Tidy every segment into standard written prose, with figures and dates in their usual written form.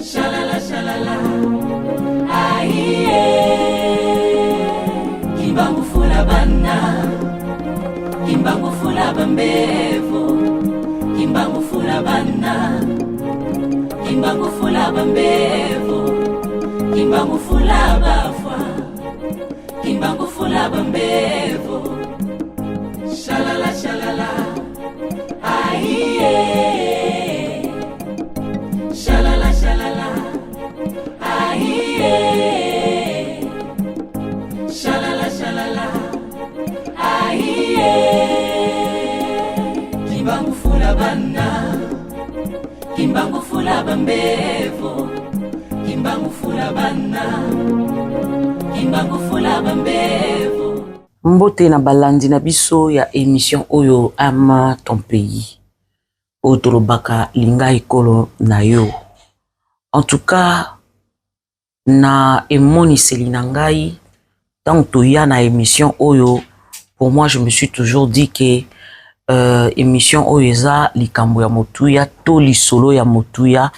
Shalala shalala aye Kimbangu fula bana Kimbangu fula bambevo Kimbangu fula bana Kimbangu fula bambevo Kimbangu fula bafwa Kimbangu fula bambevo Shalala shalala aye Shalala shalala aye Shalala shalala aye Kimbangu fula bana Kimbangu fula bambevo Kimbangu fula bana Kimbangu fula bambevo. Mbote na balandi na biso ya émission Oyo Ama Ton Pays. Otolobaka linga ekolo na yo. En tout cas, na emoni selina ngai, tant to ya na émission Oyo, pour moi je me suis toujours dit que émission Oyo eza likambo ya motuya to lisolo ya motuya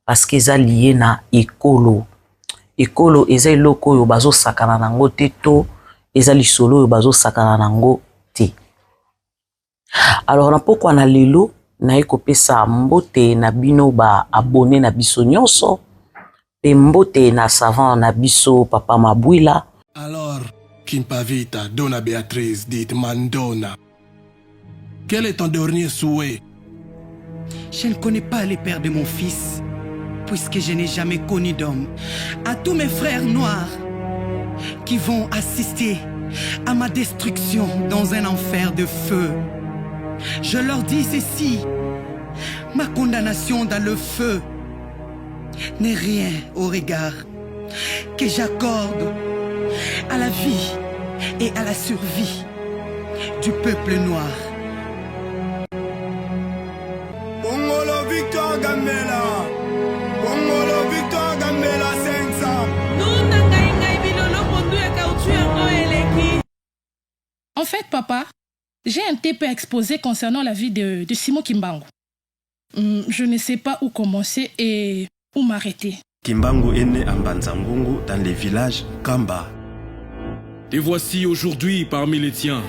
parce que eza lié na ekolo. Ekolo eza eloko oyo bazo sakana nango te to eza lisolo oyo bazo sakana nango te. Alors na pokwa na lelo na ekopesa mbote na bino ba abonné na biso nyonso pe mbote na savant na biso papa Mabwila. Alors Kimpavita Dona Béatrice dite Mandona, quel est ton dernier souhait? Je ne connais pas les pères de mon fils, puisque je n'ai jamais connu d'homme. À tous mes frères noirs qui vont assister à ma destruction dans un enfer de feu, je leur dis ceci: ma condamnation dans le feu n'est rien au regard que j'accorde à la vie et à la survie du peuple noir. Congolo Victor Gambela, Congolo Victor Gambela 500. En fait, papa, j'ai un TP exposé concernant la vie de Simon Kimbangu. Je ne sais pas où commencer et où m'arrêter. Kimbangu est né à Mbanzangungu dans le village Kamba. Et voici aujourd'hui parmi les tiens.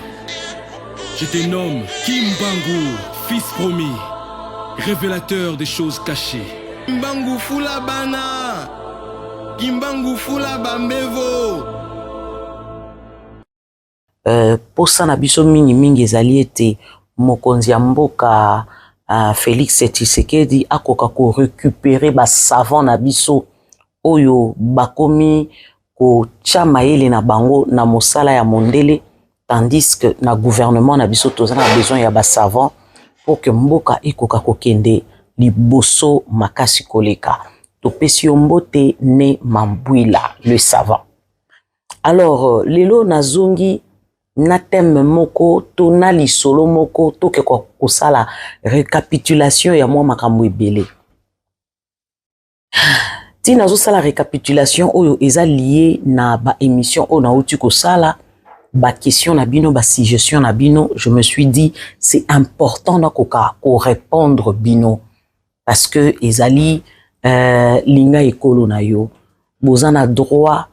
Je te nomme Kimbangu, fils promis, révélateur des choses cachées. Kimbangu fula bana, Kimbangu fula bambevo. Posa na biso mingi ezali ete mokonzi ya mboka Félix Tshisekedi akoka ko récupérer ba savant na biso oyo bakomi ko chamayele na bango na mosala ya mondele, tandis que na gouvernement na biso toza na besoin ya ba savant pour que mboka ekoka kokende liboso makasi koleka. Topesi yo mbote ne Mabwila le savant. Alors lelo nazongi na teme moko to na lisolo moko to ke ko sala récapitulation ya mwa makambo ebele. Ti nazo sala récapitulation oyo eza lié na ba émission o na uti ko sala ba question na bino ba suggestion na bino, je me suis dit c'est important na ko répondre bino parce que ezali linga ekolo na yo. Bozana droit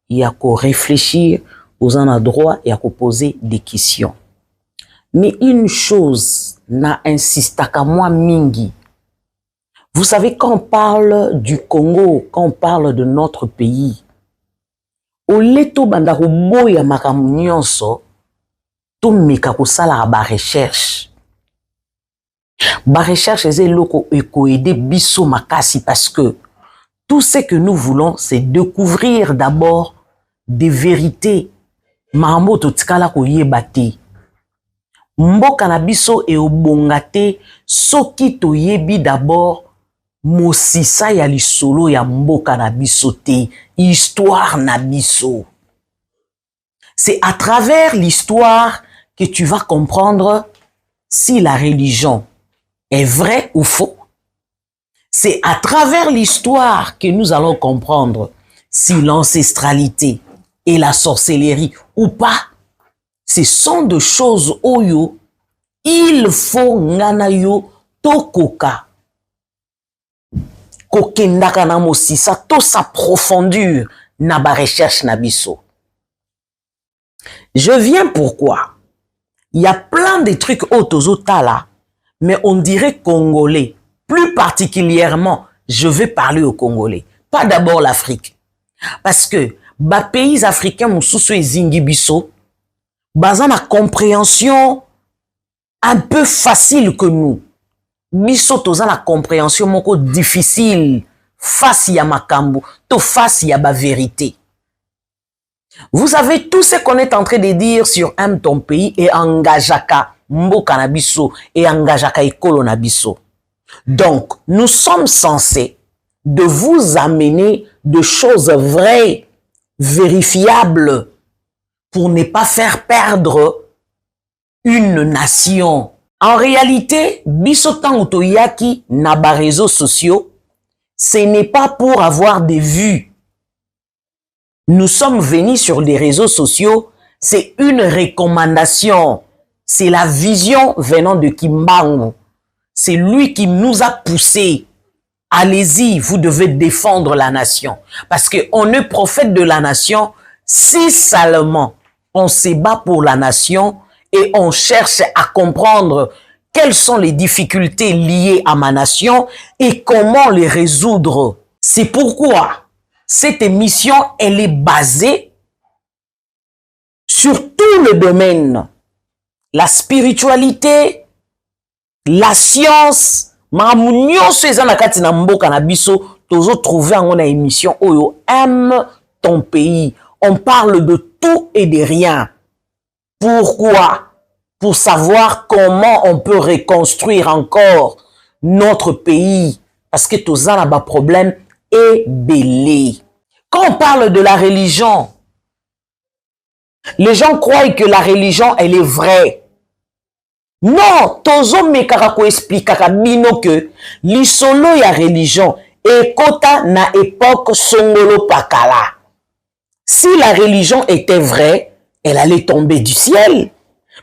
ya ko réfléchir, vous en avez droit et à poser des questions. Mais une chose n'a insisté qu'à moi mingi. Vous savez, quand on parle du Congo, quand on parle de notre pays, au leto bandarubo ya makamunionso, tout meka kusala ba recherche. Ba recherche eze loko eko aider biso makasi parce que tout ce que nous voulons, c'est découvrir d'abord des vérités. Mambo to tikala ko yebate. Mboka na biso e obongate soki to yebi d'abord mosisa ya lisolo ya mboka na biso te, histoire na biso. C'est à travers l'histoire que tu vas comprendre si la religion est vraie ou faux. C'est à travers l'histoire que nous allons comprendre si l'ancestralité et la sorcellerie ou pas. Ce sont des choses oyo il faut ngana yo tokoka kokendaka na mosisa to s'approfondir na ba recherche na biso. Je viens pourquoi? Il y a plein de trucs autozotala, mais on dirait congolais. Plus particulièrement, je vais parler aux Congolais. Pas d'abord l'Afrique. Parce que, ba pays africains moussousou et zingibiso, basant ma compréhension un peu facile que nous. Biso toza la compréhension moko difficile face ya makambo, to face ya ba vérité. Vous savez tout ce qu'on est en train de dire sur aime ton pays et engagaka mboka na biso et engagaka ekolo na biso. Donc, nous sommes censés de vous amener de choses vraies, vérifiables, pour ne pas faire perdre une nation. En réalité, biso tango toyaki na ba réseaux sociaux, ce n'est pas pour avoir des vues. Nous sommes venus sur les réseaux sociaux, c'est une recommandation. C'est la vision venant de Kimbangu. C'est lui qui nous a poussé. Allez-y, vous devez défendre la nation. Parce qu'on est prophète de la nation si seulement on se bat pour la nation et on cherche à comprendre quelles sont les difficultés liées à ma nation et comment les résoudre. C'est pourquoi cette émission, elle est basée sur tout le domaine. La spiritualité, la science, mamunyoso ezana kati na mboka na biso, tozo trouver en une émission oyo aime ton pays. On parle de tout et de rien. Pourquoi? Pour savoir comment on peut reconstruire encore notre pays. Parce que toza na ba problème est belé. Quand on parle de la religion, les gens croient que la religion, elle est vraie. Non, tozo mekarako expliquera bino que l'isolo ya religion est kota na époque songolo pakala. Si la religion était vraie, elle allait tomber du ciel.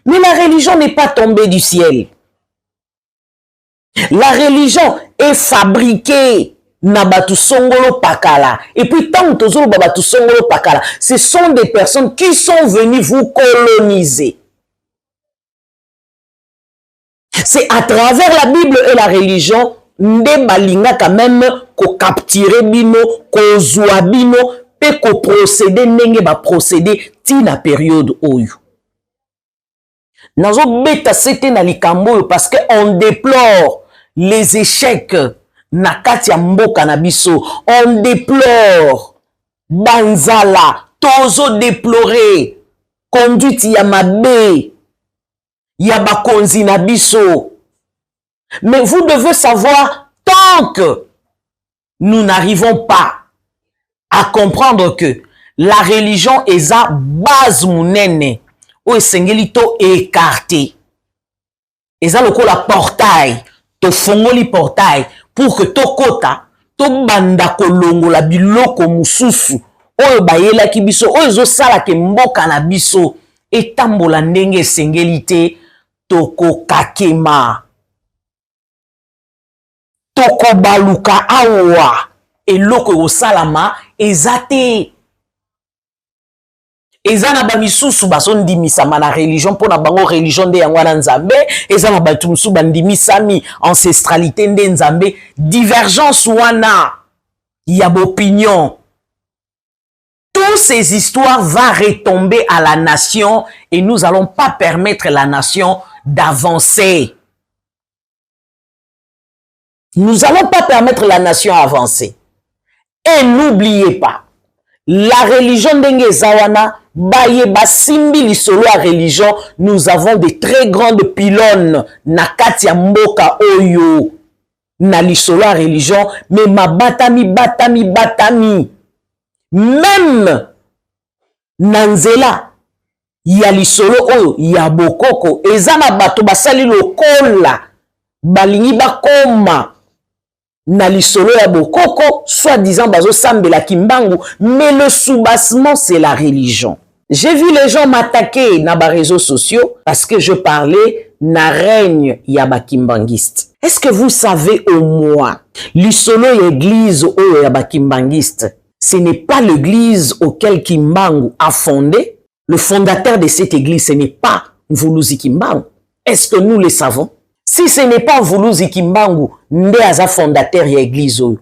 Mais la religion n'est pas tombée du ciel. La religion est fabriquée na batu songolo pakala. Et puis tant tozo batu songolo pakala, ce sont des personnes qui sont venues vous coloniser. C'est à travers la Bible et la religion nde balinga quand même ko capturer bino, ko zwa bino, pe ko procéder ndenge ba procéder ti na période oyo. Nazo beta c'était na likambo parce que on déplore les échecs na kati ya mboka na biso. On déplore banzala, tozo déplorer conduite ya mabe. Yaba konzi na biso. Mais vous devez savoir, tant que nous n'arrivons pas à comprendre que la religion est sa base mounene, ou esengeli écarté. Et ça le portail, to fongoli portail, pour que to kota, to banda kolongo la biloko mususu, oyo bayela ki biso, oyo zo sala ke mboka na biso, etambola ndenge esengeli toko kakema. Toko baluka awa. Eloko yosalama ezate. Ezana ba misusu bason dimisama na religion pona bango religion de yangwana nzambe. Ezana batu musu bandimisami ancestralité nde nzambe. Divergence wana. Yab opinion. Toutes ces histoires vont retomber à la nation et nous allons pas permettre à la nation d'avancer. Nous allons pas permettre à la nation d'avancer. Et n'oubliez pas, la religion d'Enge Zawana, baye basimbi lisolo la religion, nous avons des très grandes pylônes na kati ya mboka oyo na lisolo la religion, mais ma batami. Même nanzela ya lisolo oyo ya bokoko ezana bato basali lokola balingi bakoma na lisolo ya bokoko soi-disant bazo sambela Kimbangu, mais le soubassement c'est la religion. J'ai vu les gens m'attaquer na ba réseaux sociaux parce que je parlais na règne ya ba kimbanguiste. Est-ce que vous savez au moins, l'isolo église ou ya bakimbangiste, ce n'est pas l'église auquel Kimbangu a fondé? Le fondateur de cette église, ce n'est pas Mvuluzi Kimbangu. Est-ce que nous le savons? Si ce n'est pas Mvuluzi Kimbangu, nde aza fondateur ya église ou.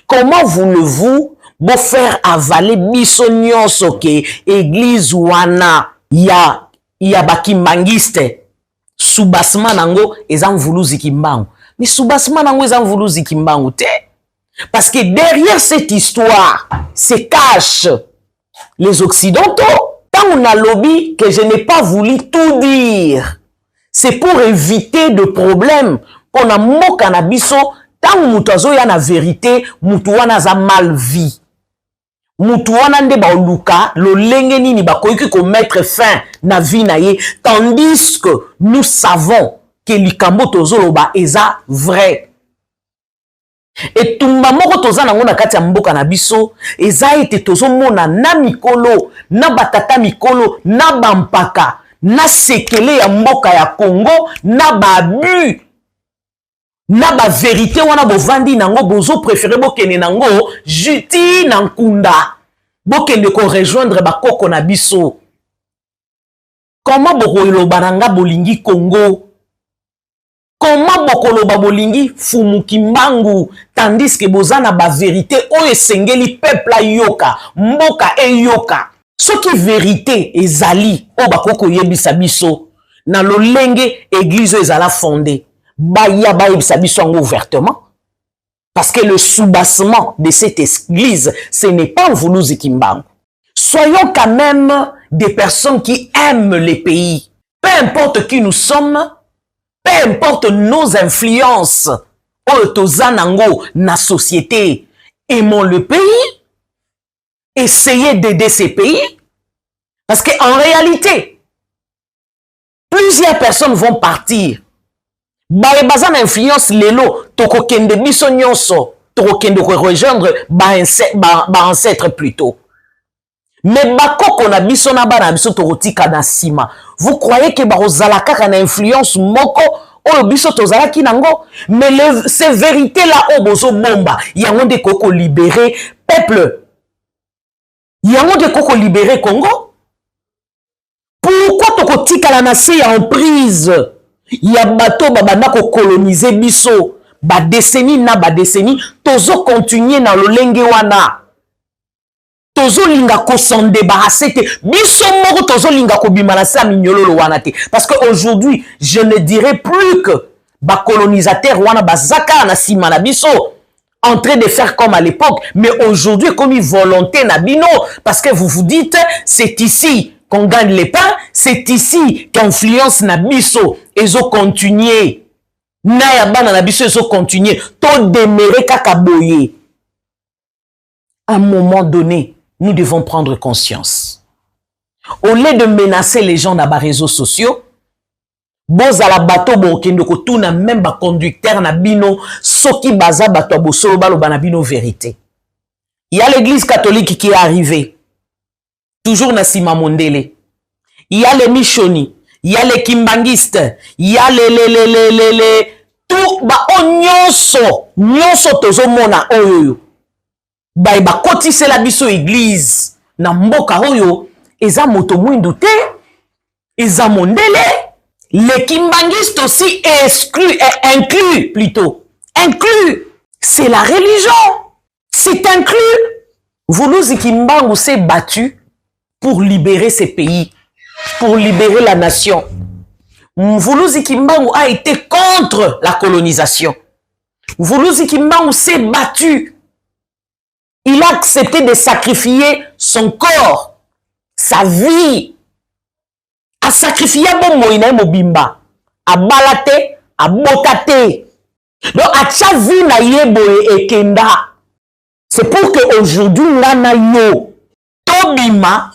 Comment voulez-vous vous faire avaler biso nyonso ke église wana ya bakimbangiste soubassement nango eza Mvuluzi Kimbangu? Mais soubassement nango eza Mvuluzi Kimbangu te. Parce que derrière cette histoire se cachent les Occidentaux. Tant on a lobby que je n'ai pas voulu tout dire, c'est pour éviter de problèmes. On a moka na biso, tant mutazo ya na vérité, mutuwana za mal vie. Mutuwana nde ba oluka, lo lenge nini ba koiki ko mettre fin na vie na ye, tandis que nous savons que likambo tozo loba eza vrai. Et tumba moko toza nango na kati ya mboka na biso eza ete tozo mona na mikolo na batata mikolo na bampaka na sekele ya mboka ya Congo na babu na ba vérité wana bovandi nango bozo préféré bokene nango juti na nkunda bokende ko rejoindre bakoko na biso. Comment bokolo bananga bolingi Congo? Comment bokoloba bolingi Fumu Kimbangu tandis que bozana ba vérité o esengeli peuple yoka mboka eyoka? Soki vérité ezali o bakoko yebisa biso na lolenge église ezala fondée baya ba yebisa biso ngo ouvertement, parce que le soubassement de cette église ce n'est pas Mvuluzi Kimbangu. Soyons quand même des personnes qui aiment les pays, peu importe qui nous sommes. Peu importe nos influences, otozanango na société, aimons le pays, essayez d'aider ces pays, parce qu'en réalité, plusieurs personnes vont partir. Bazan influence lelo, toko kende biso nyonso, toko kende rejoindre ba ancêtre plutôt. Mais bakoko na biso na bana biso torotika na sima. Vous croyez que barozala kaka na influence moko o biso tozala ki nango? Mais ces vérités là o bozo bomba, yango de koko libérer peuple. Yango de koko libérer Congo. Pourquoi toko tika la nase en prise? Ya bato babana ko coloniser biso ba décennie na ba décennie tozo continuer na lolenge wana. Tozo linga ko s'en débarrasser te biso moko tozo linga ko bimana sa minyololo wana te, parce que aujourd'hui je ne dirais plus que ba colonisateur wana bazaka na sima na biso en train de faire comme à l'époque, mais aujourd'hui comme une volonté na bino, parce que vous vous dites c'est ici qu'on gagne les pains, c'est ici qu'influence na biso ezo continuer na ya bana na biso ezo continuer to demeurer kaka boye. À un moment donné nous devons prendre conscience. Au lieu de menacer les gens dans les réseaux sociaux, bozala bato bokendo ko tuna même ba conducteur na bino soki baza bato bosolo baloba na bino vérité. Il y a l'église catholique qui est arrivée, toujours na sima mondele. Il y a les Michoni, il y a les Kimbangistes, il y a les tout ba nyonso tozo mona oyo. Ba kotise la biso église na mboka oyo eza moto mwindu te, eza mondele. Les Kimbangistes aussi inclus plutôt. Inclus. C'est la religion. C'est inclus. Mvuluzi Kimbangu s'est battu pour libérer ces pays, pour libérer la nation. Mvuluzi Kimbangu a été contre la colonisation. Mvuluzi Kimbangu s'est battu. Il a accepté de sacrifier son corps, sa vie, à sacrifier bon moïna mobimba, à balate, à botate. Donc, à cha vie na yeboe et kenda. C'est pour que aujourd'hui, nana yo, tobima,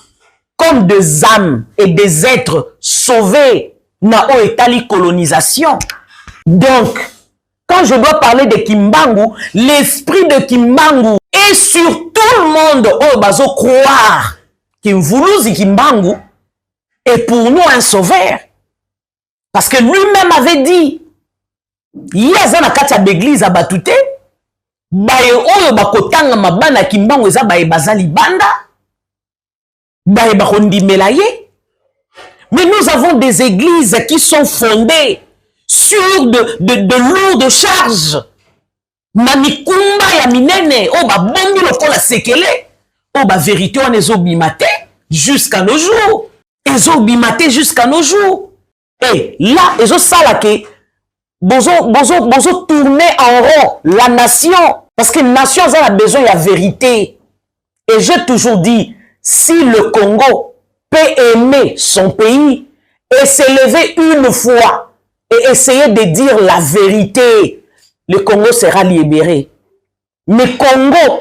comme des âmes et des êtres sauvés, na o etali colonisation. Donc, quand je dois parler de Kimbangu, l'esprit de Kimbangu et sur tout le monde, oh, bazo croire que Mvuluzi Kimbangu est pour nous un sauveur. Parce que lui-même avait dit, yaza na kati ya l'église abatute baye oyo bakotanga mabana kimbangu eza baye bazali banda baye bakondimela ye. Mais nous avons des églises qui sont fondées sur de lourdes charges. Mamikumba ya minene o ba bombi lokola sekele o ba vérité on ezobimate jusqu'à nos jours. Ezobimate jusqu'à nos jours. Et là ezo salake bozo tourner en rond la nation parce que nation a besoin de vérité. Et j'ai toujours dit, si le Congo peut aimer son pays et s'élever une fois et essayer de dire la vérité, le Congo sera libéré. Mais Congo,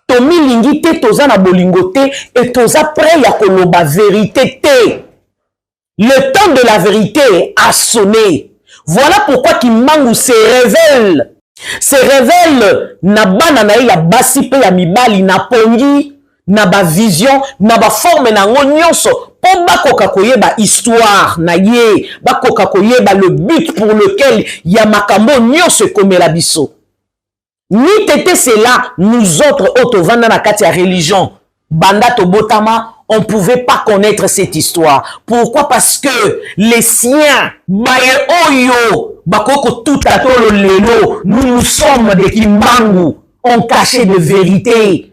Tomi Lingite, Toza na bolingote et Toza prêt ya koloba vérité te. Le temps de la vérité a sonné. Voilà pourquoi Kimbangu se révèle. Se révèle na bana na ya basi pe ya mibali na pongi na ba vision na ba forme na nyonso po bakoka koyeba histoire na ye bakoka koyeba le but pour lequel ya makambo nyonso komela biso. Ni tete cela nous autres autovanda na kati ya religion banda to botama on ne pouvait pas connaître cette histoire. Pourquoi? Parce que les siens, baye oyo, bakoko tout à tolo lelo, nous sommes des Kimbangu, ont caché des vérités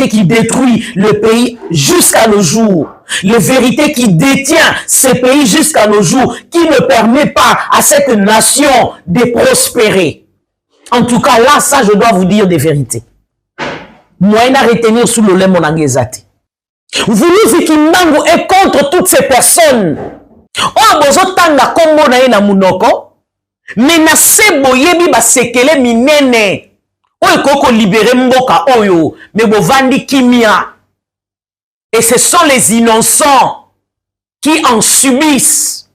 qui détruisent le pays jusqu'à nos jours. Les vérités qui détient ce pays jusqu'à nos jours, qui ne permet pas à cette nation de prospérer. En tout cas, là, ça, je dois vous dire des vérités. Moi, à retenir sous le lait mon angezati. Vous nous Kimbangu est contre toutes ces personnes. Oh, bozo tanga kombo na ye na munoko. Mais na sebo yebi ba sekele minene. Oyo koko libérer mboka oyo. Mais bo vandi kimia. Et ce sont les innocents qui en subissent.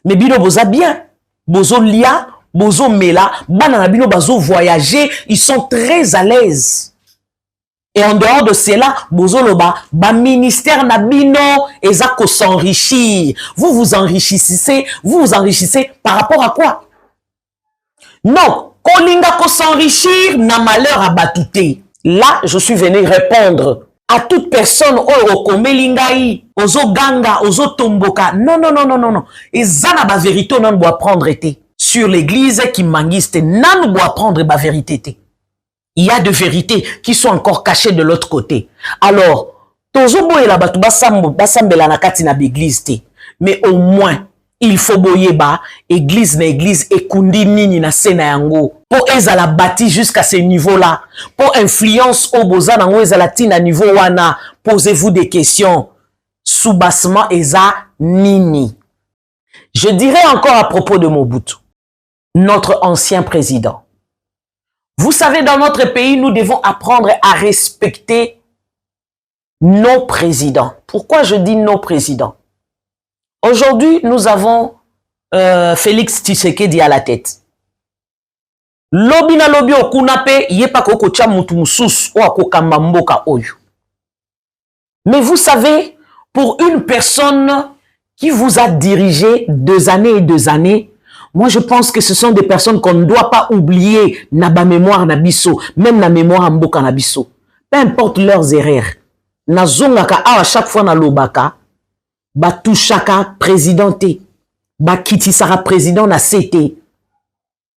Mais bino boza bien. Bozo lia, bozo mela. Bana na bino bazo voyager. Ils sont très à l'aise. Et en dehors de cela, bozoloba, ba ministère nabino, ezako s'enrichir. Vous vous enrichissez par rapport à quoi? Non, kolinga ko s'enrichir, na malheur à batouté. Là, je suis venu répondre à toute personne, oro komelingai, ozo ganga, ozo tomboka. Non. Ezana ba vérité, non doit prendre été. Sur l'église qui mangiste, non doit prendre ba vérité. Il y a de vérités qui sont encore cachées de l'autre côté. Alors, tozo boye la batu basambela na kati na l'église te. Mais au moins, il faut boye ba église na église ekundi nini na sena yango. Pour ezala bâti jusqu'à ce niveau-là. Pour influence au boza nango ezala tina niveau wana. Posez-vous des questions. Soubassement eza nini. Je dirais encore à propos de Mobutu, notre ancien président. Vous savez, dans notre pays, nous devons apprendre à respecter nos présidents. Pourquoi je dis nos présidents? Aujourd'hui, nous avons Félix Tshisekedi à la tête. Lobi na lobi okunape yepa koko cha mutu mususu o akokamba mboka oyo. Mais vous savez, pour une personne qui vous a dirigé 2 années et 2 années, moi, je pense que ce sont des personnes qu'on ne doit pas oublier na ba mémoire na biso, même na mémoire mboka na biso. Peu importe leurs erreurs. Na zongaka à chaque fois na lobaka, ba touchaka présidenté, ba kitisara président na CT.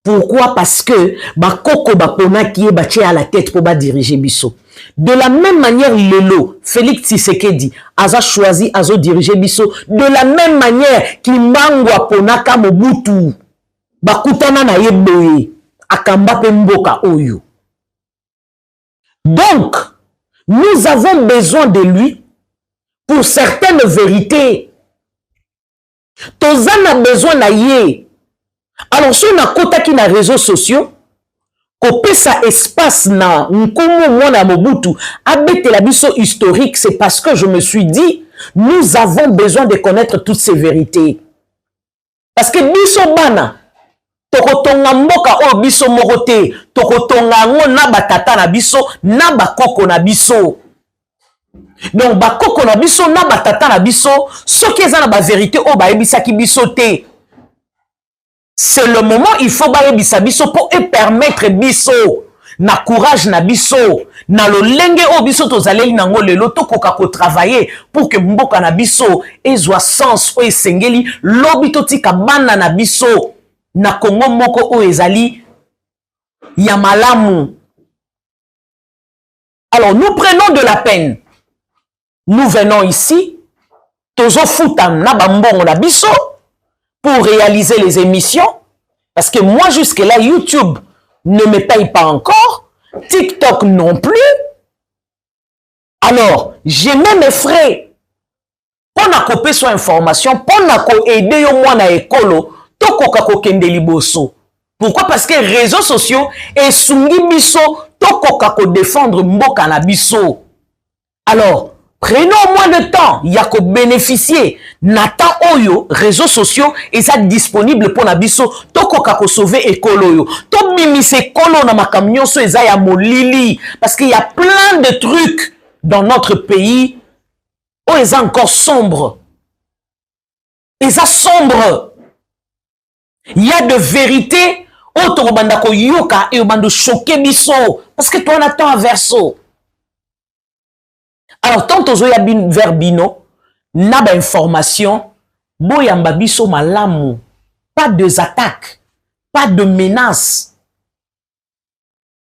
Pourquoi? Parce que ba koko ba pona qui est baché à la tête pour ba diriger biso. De la même manière, Lelo, Félix Tshisekedi, aza choisi azo diriger biso. De la même manière, Kimbangu aponaka Mobutu. Bakutana na yeboye akamba pe mboka oyo. Donc, nous avons besoin de lui pour certaines vérités. Tozana besoin na ye. Alors, si on a kota ki na réseaux sociaux, kopé sa espace na nkomo mwana Mobutu, abete la biso historique, c'est parce que je me suis dit, nous avons besoin de connaître toutes ces vérités. Parce que biso bana, tokotonga mboka o biso morote, tokotonga ngo na batata na biso, na bakoko na biso. Donc bakoko na biso, na batata na biso, soki eza na ba vérité o ba ebisaki biso te. c'est le moment, il faut bayebisa biso pour permettre biso na courage na biso na lolenge o biso tozaleli nango lelo tokoka ko travailler pour que mboka na biso ezwa sens o esengeli lobi totika bana na biso na Congo moko o ezali ya malamu. Alors nous prenons de la peine, nous venons ici tozo futa na bambongo na biso pour réaliser les émissions, parce que moi jusque-là, YouTube ne me paye pas encore, TikTok non plus. Alors, j'ai même mes frais pour na copier son information, pour na ko aider yo moi na ekolo, to koka ko kende liboso. Pourquoi? Parce que les réseaux sociaux et sungi biso, to koka ko défendre mboka na biso. Alors, prenons moins de temps, il y a qu'à bénéficier. Nata oyo, réseaux sociaux, et ça disponible pour nabiso. Toko kako sauver écolo yo. To bimise kolo na makamyon so eza ya molili. Parce qu'il y a plein de trucs dans notre pays. Oh, eza encore sombre. Eza sombre. Il y a de vérité. Oh, to banda ko yoka et bando choquer biso. Parce que toi, on attend un verso. Alors, tant aux oya vers bino, n'a information, boyamba biso malamu, pas de attaques, pas de menaces.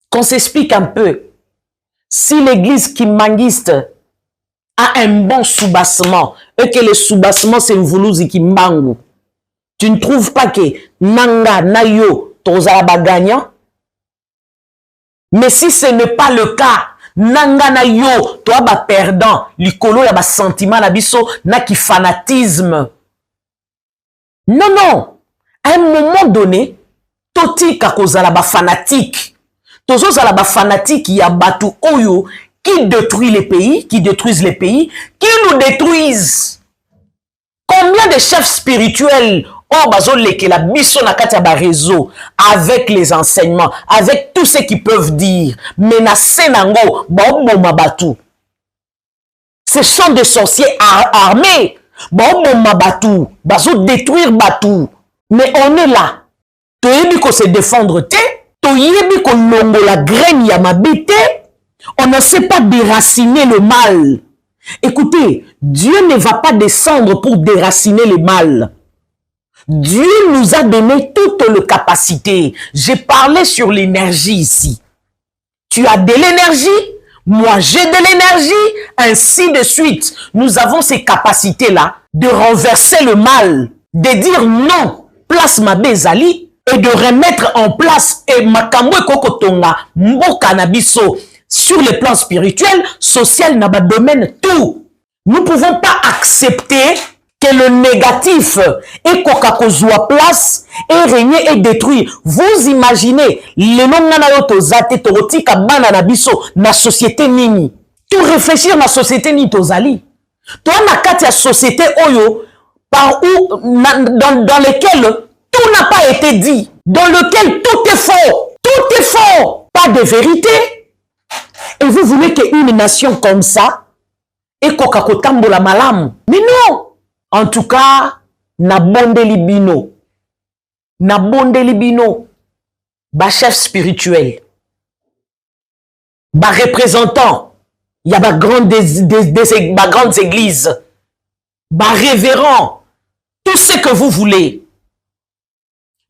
Qu'on s'explique un peu. Si l'église kimbanguiste a un bon soubassement, et que le soubassement c'est une voulouzi kimbangu, tu ne trouves pas que nanga, nayo, tozaba gagnant? Mais si ce n'est pas le cas, nangana yo, toi ba perdant, likolo ya ba sentiment na biso, na ki fanatisme. Non, non. À un moment donné, toti kakozala ba fanatique. Tozo zala ba fanatique ya batu oyo qui détruit les pays, qui détruisent les pays, qui nous détruisent. Combien de chefs spirituels oh, bazo leke la biso na kati ya ba réseau avec les enseignements, avec tout ce qu'ils peuvent dire, menacer nango, bomba batu. Ce sont des sorciers armés, bomba batu, bazo détruire batu. Mais on est là. Toyebi ko se défendre te, toyebi ko longo la graine ya mabite, on ne sait pas déraciner le mal. Écoutez, Dieu ne va pas descendre pour déraciner le mal. Dieu nous a donné toutes les capacités. J'ai parlé sur l'énergie ici. Tu as de l'énergie, moi j'ai de l'énergie, ainsi de suite. Nous avons ces capacités-là de renverser le mal, de dire non, place ma bezali, et de remettre en place et makambo kokotonga mboka na biso sur le plan spirituel, social, na ba domaine tout. Nous ne pouvons pas accepter que le négatif et kokakozwa place et régner et détruire. Vous imaginez le nom na yo tozate torotika bana na biso na société nini. Tout réfléchir na société ni tozali. Toi na kati ya société oyo par où dans lequel tout n'a pas été dit, dans lequel tout est faux. Tout est faux, pas de vérité. Et vous voulez qu'une nation comme ça et kokakotambola malam. Mais non. En tout cas, na bondeli bino, ba chef spirituel, ba représentant, y a ba grandes églises, ba révérend, tout ce que vous voulez,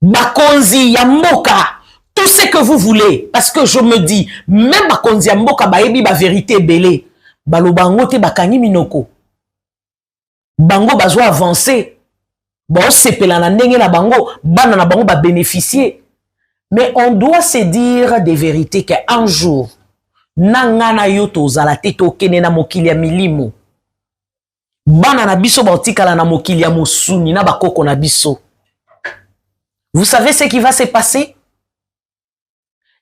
ba konzi ya mboka, tout ce que vous voulez, parce que je me dis, même ba konzi ya mboka ba ebi ba vérité belé, ba lobango te ba kangi minoko. Bango bazwa avancer. Bon, c'est pelana ndenge na bango, bana na bango ba bénéficier. Mais on doit se dire des vérités qu'un jour, nangana yoto zalate to kene na mokili ya milimo. Bana na biso ba otikala na mokili ya mosuni na bakoko na biso. Vous savez ce qui va se passer?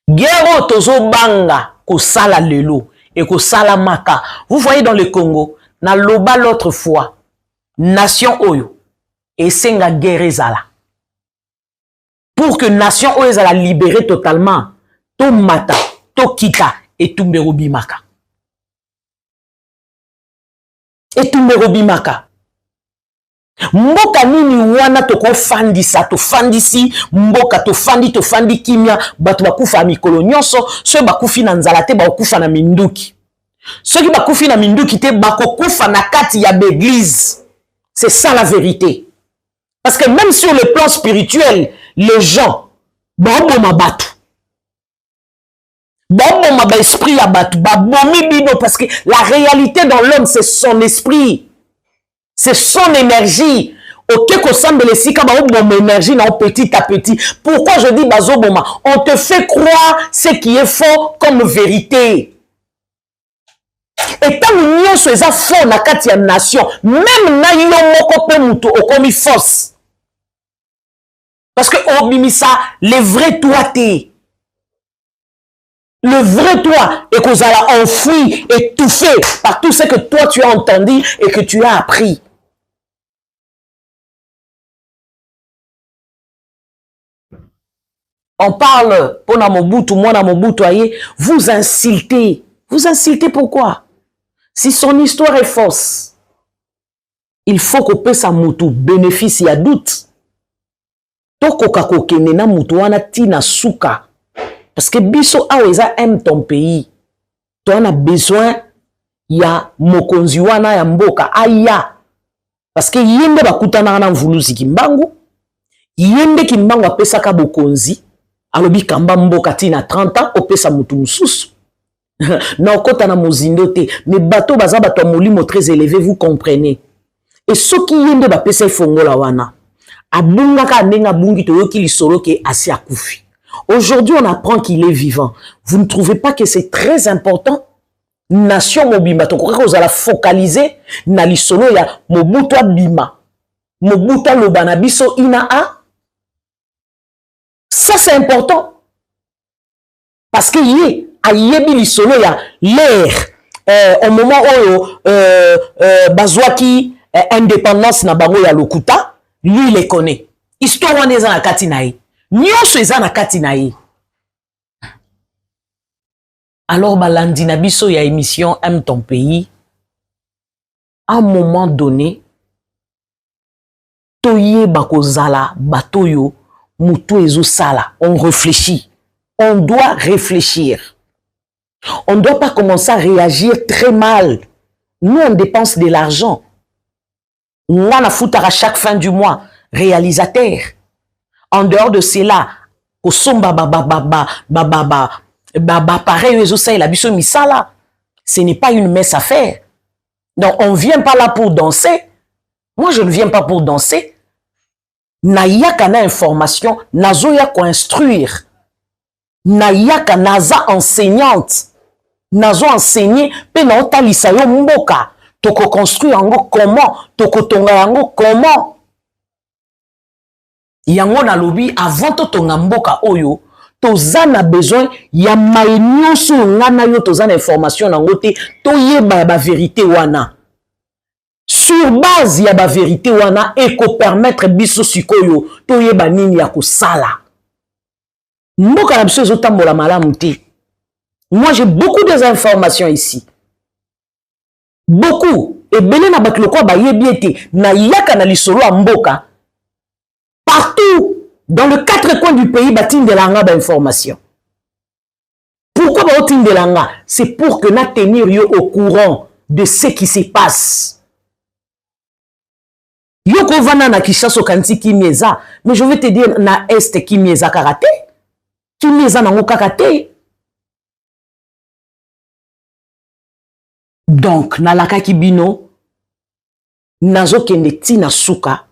Guerre tozo banga ko sala lelo et ko sala maka. Vous voyez dans le Congo, na loba l'autre fois, nation oyo et senga guerre ezala pour que nation oyo ezala libérée totalement to mata to kita et tumbero bimaka Mboka nini wana toko fandisa to fandisi mboka to fandi kimia batu bakufa mikolo nyonso so bakufi na nzala te bakufa na minduki soki bakufi na minduki te bakokufa na kati ya l'église. C'est ça la vérité. Parce que même sur le plan spirituel, les gens baboma batu baboma ba esprit ya batu babomi bino parce que la réalité dans l'homme c'est son esprit. C'est son énergie. Ok, qu'on semble les sika ba bon énergie non petit à petit. Pourquoi je dis bazoboma? On te fait croire ce qui est faux comme vérité. Et tant que nous sommes faux na kati ya nation, même na yo moko pe muto okomi fausse. Parce que obimisa le vrai toi t'es. Le vrai toi est qu'on a enfoui, étouffé par tout ce que toi tu as entendu et que tu as appris. On parle, pour Mobutu, moi Mobutu, vous insultez. Vous insultez pourquoi? Si son histoire est fausse, il faut qu'on paie sa moutou, bénéfice, il y a doute. Toko kakokene na moutou wana tina souka. Parce que biso aweza aime ton pays. Tu as besoin ya mokonzi wana ya mboka aya. Parce que yende bakutana na mvuluzi kimbangu. Yende kimbangu apesa ka bokonzi. Alobi kamba mboka tina 30 ans opesa mutu mususu. Na okota na mozindo te. Mais bateau baza bato molimo très élevé, vous comprenez. Et ceux qui yende bapesa ifongola wana. Abunga ka nenga bungi to yoki lisoro ke asi akufi. Aujourd'hui, on apprend qu'il est vivant. Vous ne trouvez pas que c'est très important? Nation mobimba, to koko vous allez focaliser na lisolo ya Mobutu abima. Mobutu lobana biso ina a. Ça c'est important. Parce que yé a yebi lisolo ya l'air au moment où bazwaki indépendance na bango ya lokuta, lui il les connaît. Histoire wana eza na kati na ye. Nyonso eza na kati na ye. Alors balandi na biso ya émission Aime ton pays. À un moment donné, toye bakozala batoyo mutu ezo sala. On réfléchit. On doit réfléchir. On ne doit pas commencer à réagir très mal. Nous, on dépense de l'argent. On a foutre à chaque fin du mois. Réalisateur. En dehors de cela, au somba pareil, ce n'est pas une messe à faire. Donc, on ne vient pas là pour danser. Moi, je ne viens pas pour danser. Naïaka na information, nazoya ko instruire. Naïaka naza enseignante. Nazo enseigner, pe na otalisa yo mboka. Toko construire yango comment? Toko tonga yango comment? Yango na lobi avant to tonga mboka oyo, tozana besoin ya maïnyoso ngana yo tozana information nango te, to yeba ba vérité wana. Sur base ya ba vérité wana et ko permettre biso sikoyo to yeba nini ya ko sala. Mboka na biso ezotambola malamu te. Moi j'ai beaucoup d'informations ici. Beaucoup. Et belé na bato lokwa ba yebiete na yaka na lisolo ya mboka. Partout, dans le 4 coins du pays, batin de langa d'information. Pourquoi batin de langa? C'est pour que nous tenir au courant de ce qui se passe. Yoko vana na kishaso kanti kimieza, mais je vais te dire na est kimieza karate. Kimieza na karate. Donc, na laka kibino, nazo kende tina suka.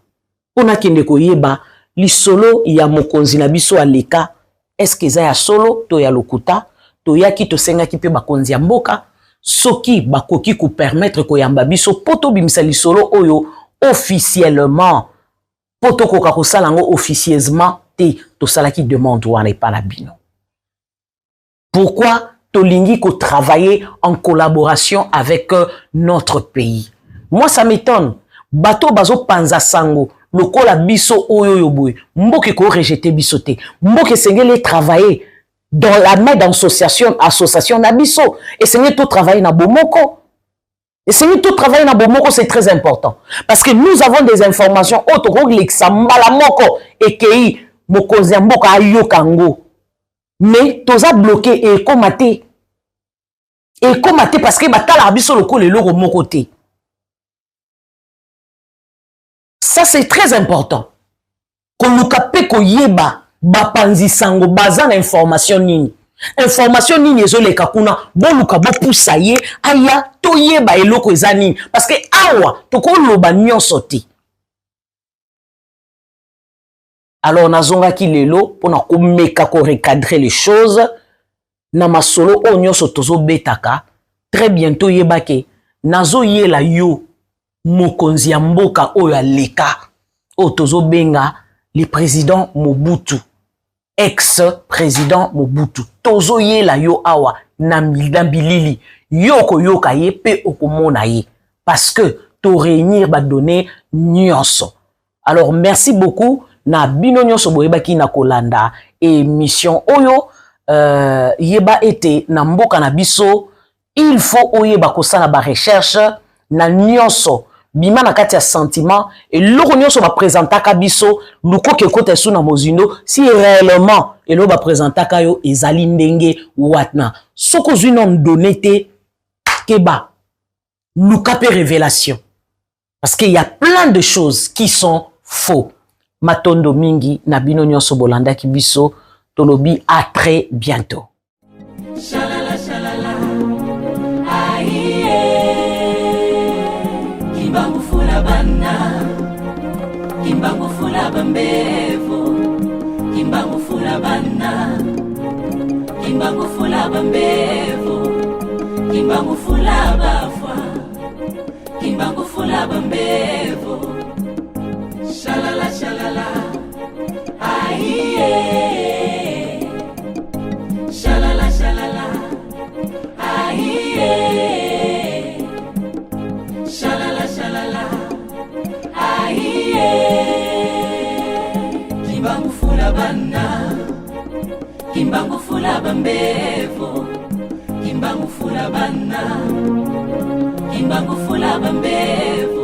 On a kende koyeba lisolo ya mokonzi na biso aleka. Est-ce que za ya solo to ya lokuta to ya ki to senga ki pe bakonzi ya mboka soki bakoki ko permettre ko yamba biso poto bimisa lisolo oyo officiellement poto ko ka ko salango officieusement te to sala ki demande wana pa la bino. Pourquoi to lingi ko travailler en collaboration avec notre pays? Moi ça m'étonne. Bato bazo panza sango lokola biso oyo yoboy mboke ko rejeter biso te mboke sengele travailler dans la main d'association na biso et sengele to travailler na bomoko Et si nous tout travaillons dans Bomoko, c'est très important. Parce que nous avons des informations autres que l'exambala moko et que mokozi mboka ayo kango. Mais tous a bloqué et komaté. Et komaté parce que batala biso loko le logo mon côté. Ça c'est très important. Koluka pe ko yeba ba panzi sango bazan information nini. Information nini ezoleka kuna boluka bo poussa ye aya to yeba eloko ezani parce que awa to ko loba nyonso te. Alors nazonga ki lelo pona ko meka ko recadrer les choses na masolo o nyonso tozo betaka très bientôt yeba ke nazo yela yo mokonzi ya mboka oyo aleka o tozo benga le président Mobutu. Ex-président Mobutu. Tozo ye la yo awa na bilili. Yoko yoka ye pe okomona ye. Parce que to réunir ba donner nyonso. Alors merci beaucoup na bino nyonso boyeba ki na kolanda émission oyo yeba ete na mboka na biso il faut oyeba kosala ba recherche na nyonso. Bima na kati ya sentiment et loko nyonso ba présentaka biso luko ke kote sou na mozindo si réellement elo ba présentaka yo ezali ndenge watna soko zwi nom donné te keba luka pe révélation parce qu'il y a plein de choses qui sont faux. Matondo mingi na bino nyonso bolanda ki biso tolobi à très bientôt. Shalala shalala aïe Kimbangu fula bana Kimbangu fula bambevo Kimbangu fula bana Kimbangu fula bambevo Kimbangu fula bafwa Kimbangu fula bambevo Shalala shalala aïe Shalala shalala aïe Shalala shalala aïe Kimbangu fula bana Kimbangu fula bambevo Kimbangu fula bana Kimbangu fula bambevo